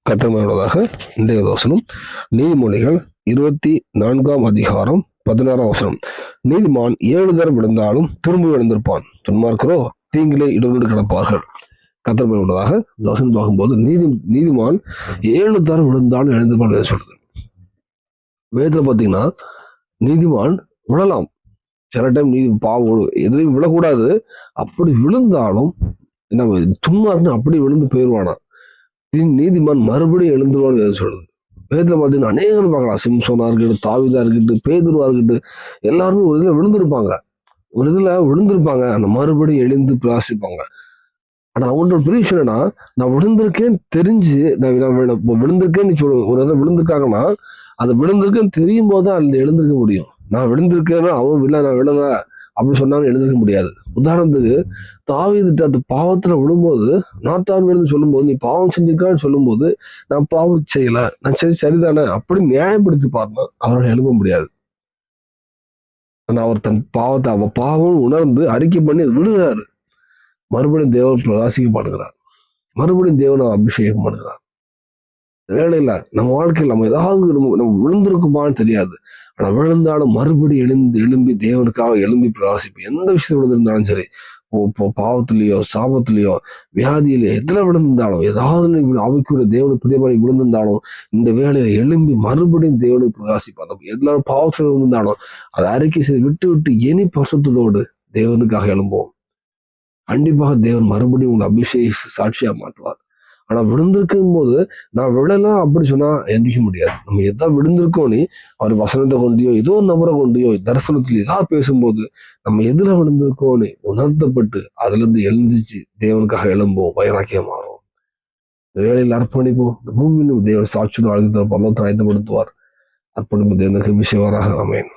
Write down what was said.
கட்டமையுள்ளதாக இன்றைய வசனம். நீதிமொழிகள் 24ஆம் அதிகாரம் 16ஆம் வசனம். நீதிமான் 7 தரம் விழுந்தாலும் திரும்ப எழுந்திருப்பான், துன்மார்க்கரோ தீங்கிலே இடர்ந்து கிடப்பார்கள். கட்டமையுள்ளதாக வசனம் பார்க்கும்போது நீதிமான் 7 தரம் விழுந்தாலும் எழுந்திருப்பான் சொல்றது. வேதத்துல பாத்தீங்கன்னா நீதிமான் விழலாம், சில டைம் பாவம் எதிரையும் விழக்கூடாது, அப்படி விழுந்தாலும் நம்ம துன்மார்க்கன்னு அப்படி விழுந்து போயிடுவானா, நீதிமான் மறுபடியும் எழுந்துருவான்னு சொல்லுது. வேதத்துல பாத்தீங்கன்னா அநேகம் பார்க்கலாம், சிம்சோனா இருக்கட்டும், தாவீதா இருக்கட்டும், பேதுருவா இருக்கட்டும், எல்லாருமே ஒரு இதுல விழுந்திருப்பாங்க, அந்த மறுபடியும் எழுந்து பிராசிப்பாங்க. ஆனா அவங்களோட பெரிய விஷயம் என்னன்னா, நான் விழுந்திருக்கேன்னு தெரிஞ்சு விழுந்திருக்கேன்னு சொல்ல, ஒரு இடத்துல விழுந்திருக்காங்கன்னா அது விழுந்திருக்குன்னு தெரியும் போதுதான் அதுல எழுந்திருக்க முடியும். நான் விழுந்திருக்கேன்னா அவன் இல்லை நான் விழுந்த அப்படி சொன்னாலும் எழுந்திருக்க முடியாது. உதாரணத்துக்கு தாவீதுட்ட அந்த பாவத்துல விழும்போது நாத்தான் விழுந்து சொல்லும் போது, நீ பாவம் செஞ்சிருக்கான்னு சொல்லும் போது, நான் பாவம் செய்யல, நான் சரிதானே அப்படி நியாயப்படுத்தி பாருனா அவரால் எழுத முடியாது. ஆனா அவர் தன் பாவத்தை அவ பாவம் உணர்ந்து அறிக்கை பண்ணி விழுகிறாரு. மறுபடியும் தேவன் பிரகாசிக்க பண்ணுகிறார், மறுபடியும் தேவனை அபிஷேகம் பண்ணுகிறார். வேலையில நம்ம வாழ்க்கையில் நம்ம ஏதாவது நம்ம விழுந்திருக்குமான்னு தெரியாது, ஆனா விழுந்தாலும் மறுபடியும் எழும்பி தேவனுக்காக எழும்பி பிரகாசிப்போம். எந்த விஷயத்துல விழுந்திருந்தாலும் சரி, பாவத்திலேயோ சாபத்திலேயோ வியாதியிலேயோ எதுல விழுந்திருந்தாலும், ஏதாவது அவைக்குரிய தேவனுக்கு பிரியமானி விழுந்திருந்தாலும் இந்த வேலையில எழும்பி மறுபடியும் தேவனுக்கு பிரகாசிப்பார். எதுல பாவத்தில் விழுந்திருந்தாலும் அதை அறிக்கை செய்து விட்டு இனி பசுத்தத்தோடு தேவனுக்காக எழும்புவோம். கண்டிப்பாக தேவன் மறுபடியும் உங்க அபிஷேக சாட்சியா மாட்டுவார். ஆனா விழுந்திருக்கும் போது நான் விழலாம் அப்படி சொன்னா எந்திக்க முடியாது. நம்ம எதா விழுந்திருக்கோன்னு அவர் வசனத்தை கொண்டியோ ஏதோ ஒரு நபரை கொண்டியோ தரிசனத்துல ஏதாவது பேசும்போது நம்ம எதுல விழுந்திருக்கோன்னு உணர்த்தப்பட்டு அதுல இருந்து எழுந்துச்சு தேவனுக்காக எழும்போம், வைராக்கியம் மாறும். இந்த வேலையில் அர்ப்பணிப்போம். இந்த பூமியிலும் தேவன் சாட்சியோட அழுத்த பரலோகத்தை ஆயத்தப்படுத்துவார். அர்ப்பணிப்பு தேவனுக்கு விஷயவராக. ஆமென்.